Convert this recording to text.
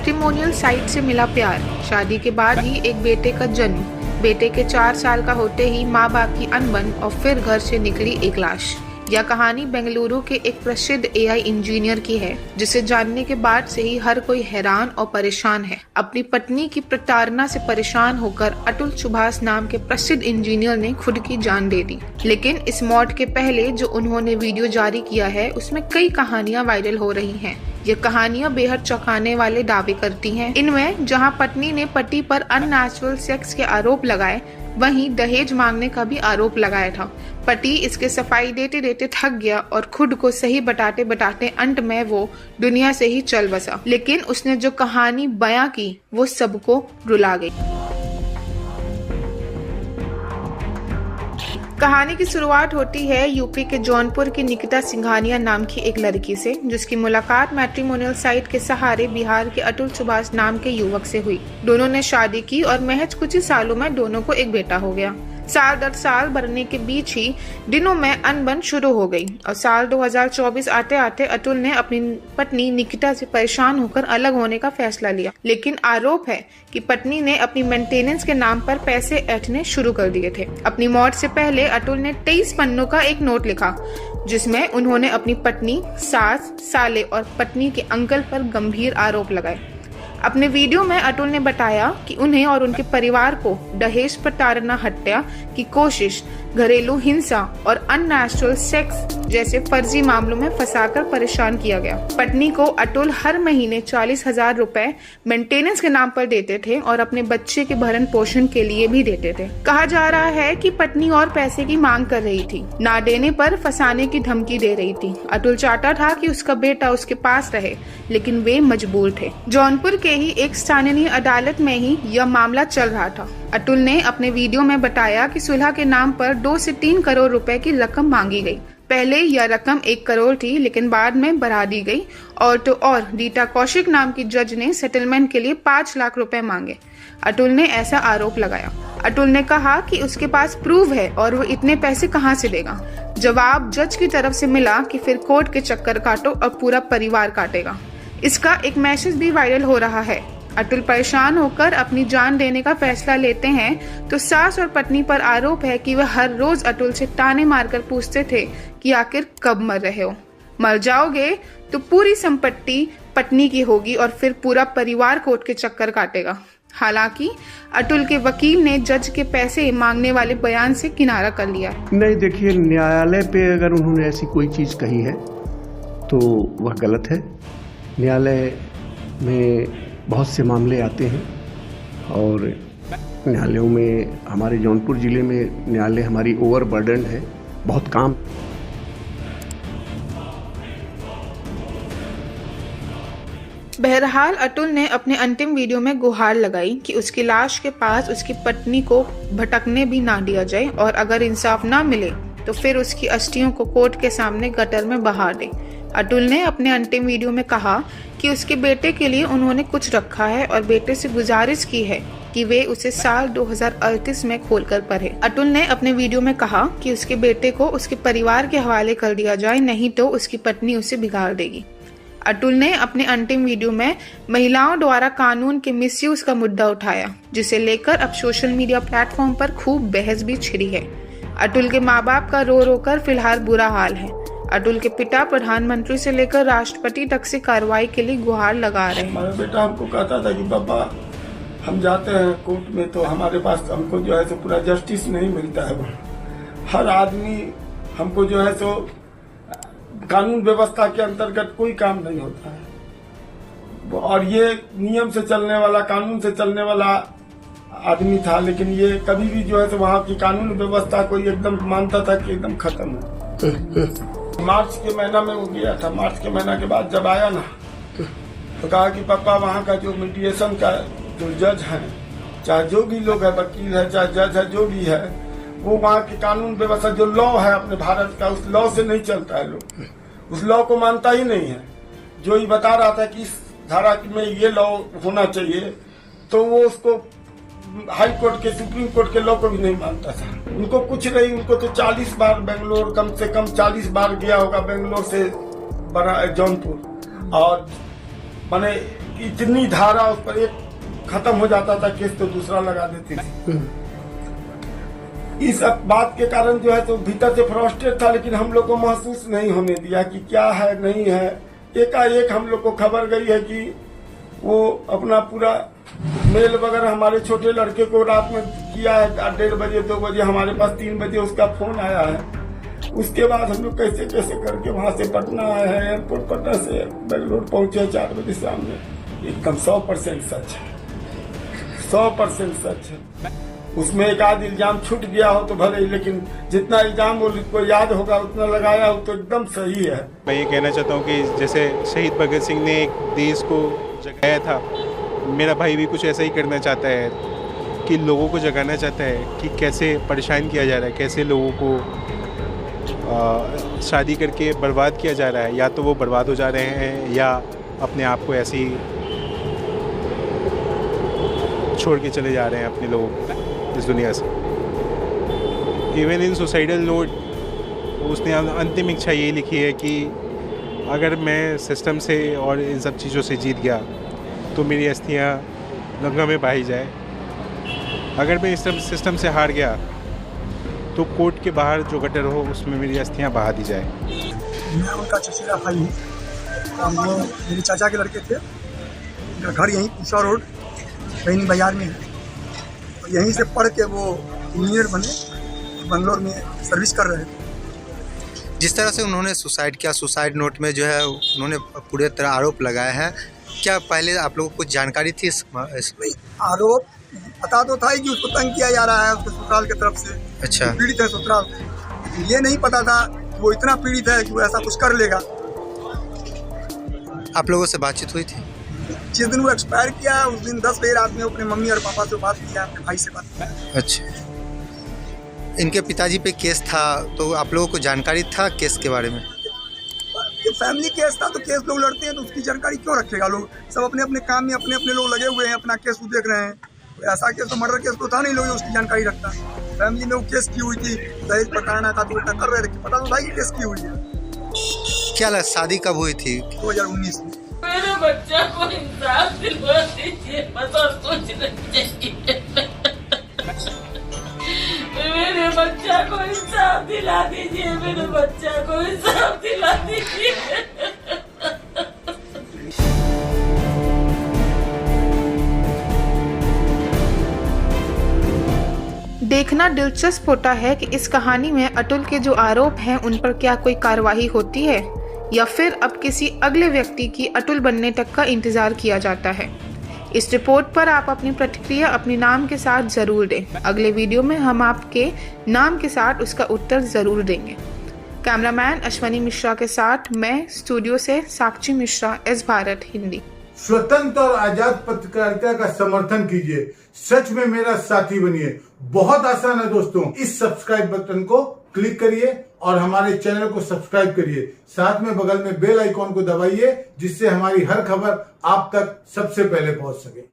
Matrimonial site से मिला प्यार, शादी के बाद ही एक बेटे का जन्म, बेटे के 4 साल का होते ही माँ बाप की अनबन और फिर घर से निकली एक लाश। यह कहानी बेंगलुरु के एक प्रसिद्ध एआई इंजीनियर की है, जिसे जानने के बाद से ही हर कोई हैरान और परेशान है। अपनी पत्नी की प्रताड़ना से परेशान होकर अतुल सुभाष नाम के प्रसिद्ध इंजीनियर ने खुद की जान दे दी। लेकिन इस मौत के पहले जो उन्होंने वीडियो जारी किया है, उसमें कई कहानियां वायरल हो रही हैं। ये कहानियां बेहद चौंकाने वाले दावे करती हैं। इनमें जहां पत्नी ने पति पर अननेचुरल सेक्स के आरोप लगाए, वहीं दहेज मांगने का भी आरोप लगाया था। पति इसके सफाई देते देते थक गया और खुद को सही बताते बताते अंत में वो दुनिया से ही चल बसा। लेकिन उसने जो कहानी बयां की वो सबको रुला गई। कहानी की शुरुआत होती है यूपी के जौनपुर की निकिता सिंघानिया नाम की एक लड़की से, जिसकी मुलाकात मैट्रिमोनियल साइट के सहारे बिहार के अतुल सुभाष नाम के युवक से हुई। दोनों ने शादी की और महज कुछ ही सालों में दोनों को एक बेटा हो गया। साल दर साल बढ़ने के बीच ही दिनों में अनबन शुरू हो गई और साल 2024 आते आते अतुल ने अपनी पत्नी निकिता से परेशान होकर अलग होने का फैसला लिया। लेकिन आरोप है कि पत्नी ने अपनी मेंटेनेंस के नाम पर पैसे ऐंठने शुरू कर दिए थे। अपनी मौत से पहले अतुल ने 23 पन्नों का एक नोट लिखा, जिसमें उन्होंने अपनी पत्नी, सास, साले और पत्नी के अंकल पर गंभीर आरोप लगाए। अपने वीडियो में अतुल ने बताया कि उन्हें और उनके परिवार को दहेज प्रताड़ना, हत्या की कोशिश, घरेलू हिंसा और अननेचुरल सेक्स जैसे फर्जी मामलों में फंसाकर परेशान किया गया। पत्नी को अतुल हर महीने 40,000 रुपए मेंटेनेंस के नाम पर देते थे और अपने बच्चे के भरण पोषण के लिए भी देते थे। कहा जा रहा है कि पत्नी और पैसे की मांग कर रही थी, ना देने पर फंसाने की धमकी दे रही थी। अतुल चाहता था कि उसका बेटा उसके पास रहे, लेकिन वे मजबूर थे। जौनपुर के ही एक स्थानीय अदालत में ही यह मामला चल रहा था। अतुल ने अपने वीडियो में बताया कि सुलह के नाम पर 2 से 3 करोड़ रुपए की रकम मांगी गई। पहले यह रकम 1 करोड़ थी, लेकिन बाद में बढ़ा दी गई। और तो और रीटा कौशिक नाम की जज ने सेटलमेंट के लिए 5 लाख रुपए मांगे। अतुल ने ऐसा आरोप लगाया। अतुल ने कहा कि उसके पास प्रूफ है और वो इतने पैसे कहां से देगा। जवाब जज की तरफ से मिला कि फिर कोर्ट के चक्कर काटो और पूरा परिवार काटेगा। इसका एक मैसेज भी वायरल हो रहा है। अतुल परेशान होकर अपनी जान देने का फैसला लेते हैं तो सास और पत्नी पर आरोप है कि वह हर रोज अतुल से ताने मारकर पूछते थे कि आखिर कब मर रहे हो, मर जाओगे तो पूरी संपत्ति पत्नी की होगी और फिर पूरा परिवार कोर्ट के चक्कर काटेगा। हालांकि अतुल के वकील ने जज के पैसे मांगने वाले बयान से किनारा कर लिया। नहीं, देखिए, न्यायालय पे अगर उन्होंने ऐसी कोई चीज कही है तो वह गलत है। न्यायालय में बहुत से मामले आते हैं और न्यायालयों में, हमारे जौनपुर जिले में न्यायालय हमारी ओवरबर्डन है, बहुत काम। बहरहाल अतुल ने अपने अंतिम वीडियो में गुहार लगाई कि उसकी लाश के पास उसकी पत्नी को भटकने भी ना दिया जाए और अगर इंसाफ ना मिले तो फिर उसकी अस्थियों को कोर्ट के सामने गटर में बहा दे। अतुल ने अपने अंतिम वीडियो में कहा कि उसके बेटे के लिए उन्होंने कुछ रखा है और बेटे से गुजारिश की है कि वे उसे साल 2038 में खोलकर पढ़े। अतुल ने अपने वीडियो में कहा कि उसके बेटे को उसके परिवार के हवाले कर दिया जाए, नहीं तो उसकी पत्नी उसे बिगाड़ देगी। अतुल ने अपने अंतिम वीडियो में महिलाओं द्वारा कानून के मिसयूज का मुद्दा उठाया, जिसे लेकर अब सोशल मीडिया प्लेटफॉर्म पर खूब बहस भी छिड़ी है। अतुल के माँ बाप का रो रो कर फिलहाल बुरा हाल है। अतुल के पिता प्रधानमंत्री से लेकर राष्ट्रपति तक से कार्रवाई के लिए गुहार लगा रहे हैं। हमारा बेटा हमको कहता था कि पापा हम जाते हैं कोर्ट में तो हमारे पास हमको जो है सो पूरा जस्टिस नहीं मिलता है। हर आदमी हमको जो है सो कानून व्यवस्था के अंतर्गत कोई काम नहीं होता है और ये नियम से चलने वाला, कानून से चलने वाला आदमी था, लेकिन ये कभी भी जो है सो वहाँ की कानून व्यवस्था को एकदम मानता था कि एकदम खत्म है। मार्च के महीना में वो गया था। मार्च के महीना के बाद जब आया ना तो कहा कि पापा वहाँ का जो मीडिएशन का जो जज है, चाहे जो भी लोग है, वकील है, चाहे जज है, जो भी है, वो वहाँ की कानून व्यवस्था जो लॉ है अपने भारत का, उस लॉ से नहीं चलता है। लोग उस लॉ को मानता ही नहीं है। जो ये बता रहा था कि इस धारा में ये लॉ होना चाहिए, तो वो उसको हाई कोर्ट के, सुप्रीम कोर्ट के लॉ को भी नहीं मानता था। उनको कुछ नहीं, उनको तो 40 बार बेंगलोर, कम से कम 40 बार गया होगा बेंगलोर से बड़ा जौनपुर, और माने इतनी धारा उस पर, एक खत्म हो जाता था केस तो दूसरा लगा देती थी। इस बात के कारण जो है तो भीतर से फ्रस्ट्रेट था, लेकिन हम लोग को महसूस नहीं होने दिया कि क्या है नहीं है। एकाएक हम लोग को खबर गई है कि वो अपना पूरा मेल वगैरह हमारे छोटे लड़के को रात में किया है 1:30 बजे 2 बजे, हमारे पास 3 बजे उसका फोन आया है। उसके बाद हम लोग कैसे कैसे करके वहां से पटना आए हैं, एयरपोर्ट पटना से बेंगलोर पहुंचे 4 बजे शाम में। एकदम 100% सच है, 100% सच है। उसमें एक आध इल्जाम छूट गया हो तो भले, लेकिन जितना इल्जाम वो याद होगा उतना लगाया हो तो एकदम सही है। मैं ये कहना चाहता हूँ कि जैसे शहीद भगत सिंह ने एक देश को जगाया था, मेरा भाई भी कुछ ऐसा ही करना चाहता है कि लोगों को जगाना चाहता है कि कैसे परेशान किया जा रहा है, कैसे लोगों को शादी करके बर्बाद किया जा रहा है। या तो वो बर्बाद हो जा रहे हैं या अपने आप को ऐसे ही छोड़ के चले जा रहे हैं अपने लोग इस दुनिया से। इवन इन सुसाइडल नोट उसने अंतिम इच्छा ये लिखी है कि अगर मैं सिस्टम से और इन सब चीज़ों से जीत गया तो मेरी अस्थियाँ गंगा में बहाई जाए। अगर मैं इस सिस्टम से हार गया तो कोर्ट के बाहर जो गटर हो उसमें मेरी अस्थियाँ बहा दी जाए। मैं उनका चचेरा भाई हूँ। वो मेरे चाचा के लड़के थे। उनका घर यहीं पूसा रोड बहनी बाजार में है। तो यहीं से पढ़ के वो इंजीनियर बने, बंगलोर में सर्विस कर रहे थे। जिस तरह से उन्होंने सुसाइड किया, सुसाइड नोट में जो है उन्होंने पूरे तरह आरोप लगाए हैं। क्या पहले आप लोगों को कुछ जानकारी थी इस आरोप पता तो था ही कि उसको तंग किया जा रहा है उसके ससुराल की तरफ से। अच्छा, पीड़ित है ससुराल। ये नहीं पता था कि वो इतना पीड़ित है कि वो ऐसा कुछ कर लेगा। आप लोगों से बातचीत हुई थी? जिस दिन वो एक्सपायर किया उस दिन 10 बजे रात में अपने मम्मी और पापा से बात किया, अपने भाई से बात किया। अच्छा, इनके पिताजी पे केस था तो आप लोगों को जानकारी था केस के बारे में? ये फैमिली केस था तो केस लोग लड़ते हैं तो उसकी जानकारी क्यों रखेगा? लोग सब अपने अपने काम में अपने अपने लोग लगे हुए हैं, अपना केस देख रहे हैं। ऐसा केस तो मर्डर केस तो था नहीं, लोग उसकी जानकारी रखता। फैमिली में वो केस की हुई थी, दहेज प्रताड़ना का तो उल्टा कर रहे थे, पता तो था कि केस की हुई है। क्या लगा शादी कब हुई थी? 2019 में। मेरे बच्चा को इंसाफ दिलवा दीजिए, बस और कुछ नहीं चाहिए। मेरे बच्चा को इंसाफ दिला दीजिए, मेरे बच्चा को इंसाफ दिला दीजिए। देखना दिलचस्प होता है कि इस कहानी में अतुल के जो आरोप हैं उन पर क्या कोई कार्रवाई होती है या फिर अब किसी अगले व्यक्ति की अतुल बनने तक का इंतजार किया जाता है। इस रिपोर्ट पर आप अपनी प्रतिक्रिया अपने नाम के साथ जरूर दें। अगले वीडियो में हम आपके नाम के साथ उसका उत्तर जरूर देंगे। कैमरामैन अश्वनी मिश्रा के साथ मैं स्टूडियो से साक्षी मिश्रा, एस भारत हिंदी। स्वतंत्र और आजाद पत्रकारिता का समर्थन कीजिए, सच में मेरा साथी बनिए। बहुत आसान है दोस्तों, इस सब्सक्राइब बटन को क्लिक करिए और हमारे चैनल को सब्सक्राइब करिए। साथ में बगल में बेल आइकॉन को दबाइए जिससे हमारी हर खबर आप तक सबसे पहले पहुंच सके।